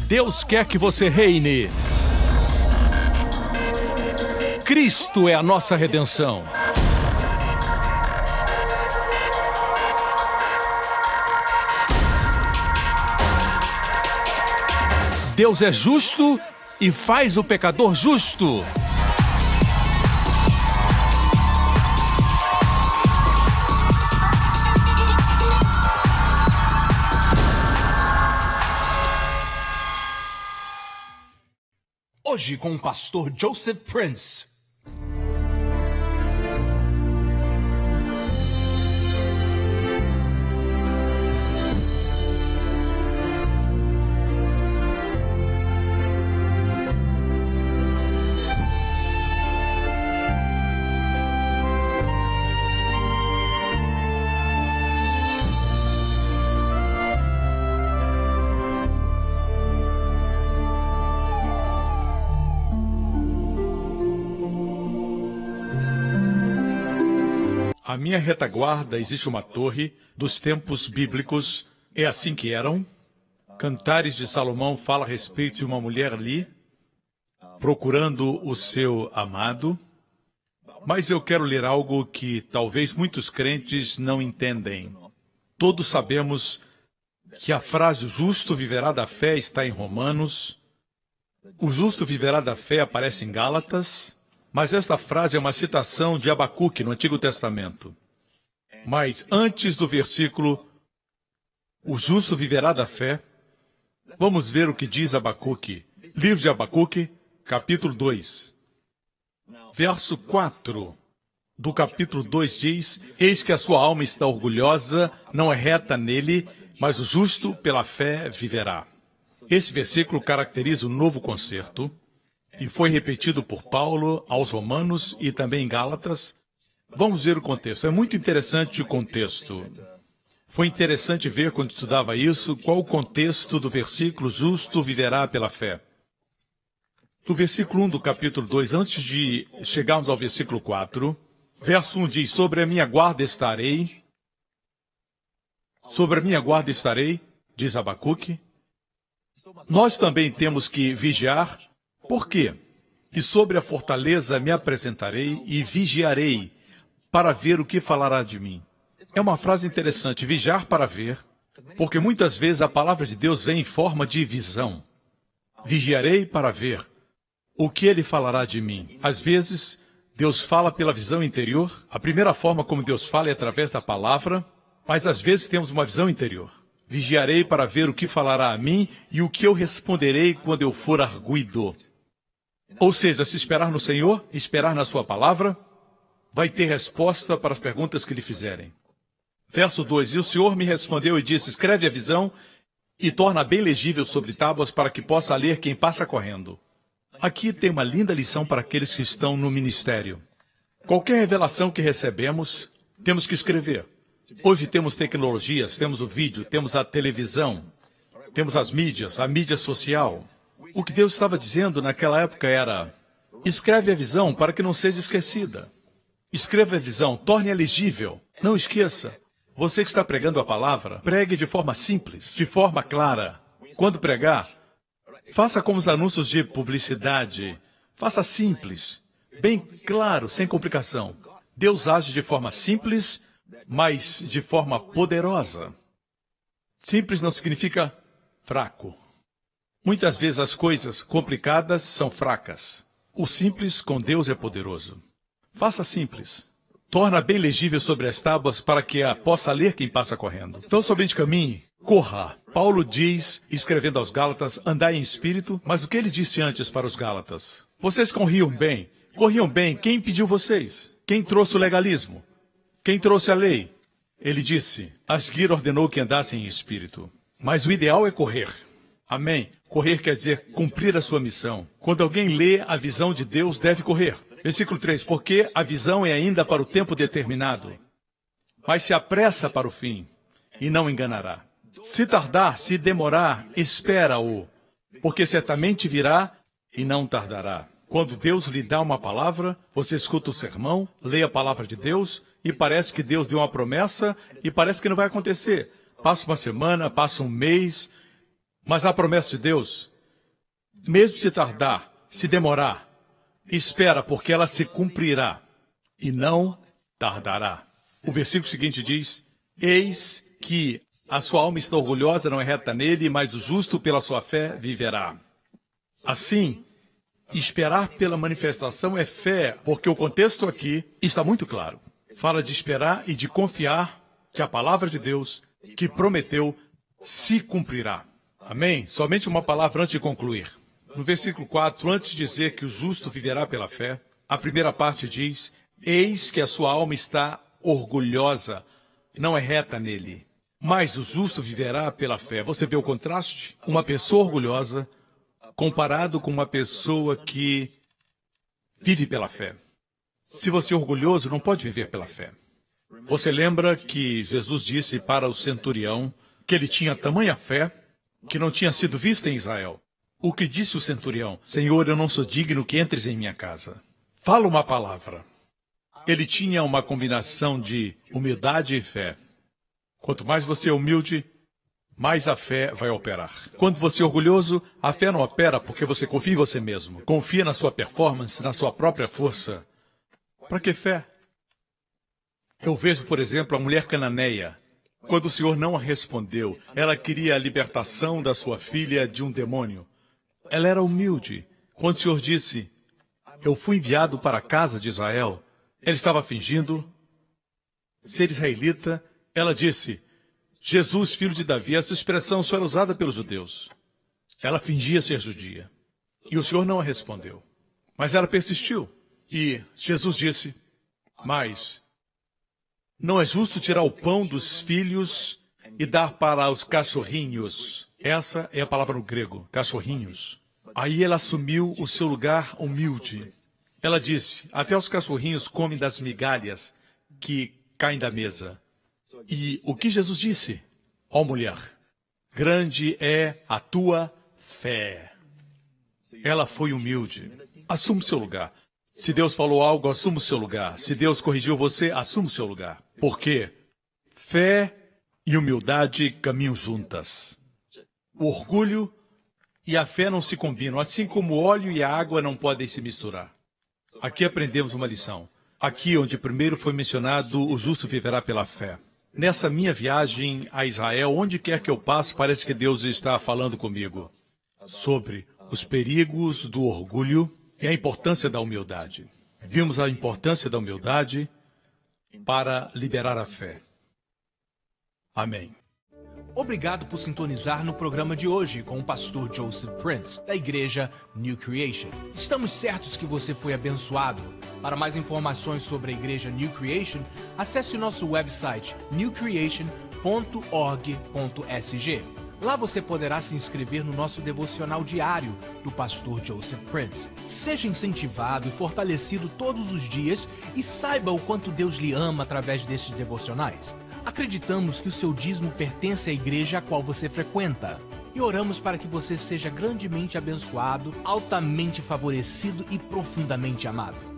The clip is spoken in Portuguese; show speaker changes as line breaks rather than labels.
Deus quer que você reine. Cristo é a nossa redenção. Deus é justo e faz o pecador justo.
Hoje com o pastor Joseph Prince.
À minha retaguarda existe uma torre dos tempos bíblicos. É assim que eram. Cantares de Salomão fala a respeito de uma mulher ali, procurando o seu amado. Mas eu quero ler algo que talvez muitos crentes não entendem. Todos sabemos que a frase "o justo viverá da fé" está em Romanos. O justo viverá da fé aparece em Gálatas. Mas esta frase é uma citação de Abacuque no Antigo Testamento. Mas antes do versículo "o justo viverá da fé", vamos ver o que diz Abacuque. Livro de Abacuque, capítulo 2. Verso 4 do capítulo 2 diz: "Eis que a sua alma está orgulhosa, não é reta nele, mas o justo pela fé viverá." Esse versículo caracteriza o novo concerto. E foi repetido por Paulo aos Romanos e também em Gálatas. Vamos ver o contexto. É muito interessante o contexto. Foi interessante ver, quando estudava isso, qual o contexto do versículo "justo viverá pela fé". No versículo 1 do capítulo 2, antes de chegarmos ao versículo 4, verso 1 diz: "Sobre a minha guarda estarei." Sobre a minha guarda estarei, diz Abacuque. Nós também temos que vigiar. Por quê? "E sobre a fortaleza me apresentarei e vigiarei para ver o que falará de mim." É uma frase interessante, vigiar para ver, porque muitas vezes a palavra de Deus vem em forma de visão. Vigiarei para ver o que ele falará de mim. Às vezes, Deus fala pela visão interior. A primeira forma como Deus fala é através da palavra, mas às vezes temos uma visão interior. Vigiarei para ver o que falará a mim e o que eu responderei quando eu for arguido. Ou seja, se esperar no Senhor, esperar na sua palavra, vai ter resposta para as perguntas que lhe fizerem. Verso 2, "E o Senhor me respondeu e disse: escreve a visão e torna bem legível sobre tábuas para que possa ler quem passa correndo." Aqui tem uma linda lição para aqueles que estão no ministério. Qualquer revelação que recebemos, temos que escrever. Hoje temos tecnologias, temos o vídeo, temos a televisão, temos as mídias, a mídia social. O que Deus estava dizendo naquela época era: escreve a visão para que não seja esquecida. Escreva a visão, torne-a legível. Não esqueça. Você que está pregando a palavra, pregue de forma simples, de forma clara. Quando pregar, faça como os anúncios de publicidade. Faça simples, bem claro, sem complicação. Deus age de forma simples, mas de forma poderosa. Simples não significa fraco. Muitas vezes as coisas complicadas são fracas. O simples com Deus é poderoso. Faça simples. Torna bem legível sobre as tábuas para que a possa ler quem passa correndo. Então somente caminhe, corra. Paulo diz, escrevendo aos Gálatas, andai em espírito, mas o que ele disse antes para os Gálatas? Vocês corriam bem. Corriam bem. Quem impediu vocês? Quem trouxe o legalismo? Quem trouxe a lei? Ele disse, a seguir ordenou que andassem em espírito. Mas o ideal é correr. Amém. Correr quer dizer cumprir a sua missão. Quando alguém lê a visão de Deus, deve correr. Versículo 3, porque a visão é ainda para o tempo determinado, mas se apressa para o fim, e não enganará. Se tardar, se demorar, espera-o, porque certamente virá e não tardará. Quando Deus lhe dá uma palavra, você escuta o sermão, lê a palavra de Deus, e parece que Deus deu uma promessa, e parece que não vai acontecer. Passa uma semana, passa um mês, mas a promessa de Deus Mesmo se tardar, se demorar, espera, porque ela se cumprirá e não tardará. O versículo seguinte diz: eis que a sua alma está orgulhosa, não é reta nele, mas o justo pela sua fé viverá. Assim, esperar pela manifestação é fé, porque o contexto aqui está muito claro. Fala de esperar e de confiar que a palavra de Deus, que prometeu, se cumprirá. Amém? Somente uma palavra antes de concluir. No versículo 4, antes de dizer que o justo viverá pela fé, a primeira parte diz: eis que a sua alma está orgulhosa, não é reta nele, mas o justo viverá pela fé. Você vê o contraste? Uma pessoa orgulhosa comparado com uma pessoa que vive pela fé. Se você é orgulhoso, não pode viver pela fé. Você lembra que Jesus disse para o centurião que ele tinha tamanha fé que não tinha sido vista em Israel. O que disse o centurião? Senhor, eu não sou digno que entres em minha casa. Fala uma palavra. Ele tinha uma combinação de humildade e fé. Quanto mais você é humilde, mais a fé vai operar. Quando você é orgulhoso, a fé não opera porque você confia em você mesmo. Confia na sua performance, na sua própria força. Para que fé? Eu vejo, por exemplo, a mulher cananeia. Quando o Senhor não a respondeu, ela queria a libertação da sua filha de um demônio. Ela era humilde. Quando o Senhor disse: eu fui enviado para a casa de Israel, ela estava fingindo ser israelita. Ela disse: Jesus, filho de Davi. Essa expressão só era usada pelos judeus. Ela fingia ser judia. E o Senhor não a respondeu. Mas ela persistiu. E Jesus disse: mas não é justo tirar o pão dos filhos e dar para os cachorrinhos. Essa é a palavra no grego, cachorrinhos. Aí ela assumiu o seu lugar humilde. Ela disse: até os cachorrinhos comem das migalhas que caem da mesa. E o que Jesus disse? Ó mulher, grande é a tua fé. Ela foi humilde. Assume seu lugar. Se Deus falou algo, assuma o seu lugar. Se Deus corrigiu você, assuma o seu lugar. Por quê? Fé e humildade caminham juntas. O orgulho e a fé não se combinam, assim como o óleo e a água não podem se misturar. Aqui aprendemos uma lição. Aqui onde primeiro foi mencionado, o justo viverá pela fé. Nessa minha viagem a Israel, onde quer que eu passe, parece que Deus está falando comigo sobre os perigos do orgulho e a importância da humildade. Vimos a importância da humildade para liberar a fé. Amém.
Obrigado por sintonizar no programa de hoje com o pastor Joseph Prince, da igreja New Creation. Estamos certos que você foi abençoado. Para mais informações sobre a igreja New Creation, acesse o nosso website newcreation.org.sg. Lá você poderá se inscrever no nosso devocional diário do pastor Joseph Prince. Seja incentivado e fortalecido todos os dias e saiba o quanto Deus lhe ama através destes devocionais. Acreditamos que o seu dízimo pertence à igreja a qual você frequenta. E oramos para que você seja grandemente abençoado, altamente favorecido e profundamente amado.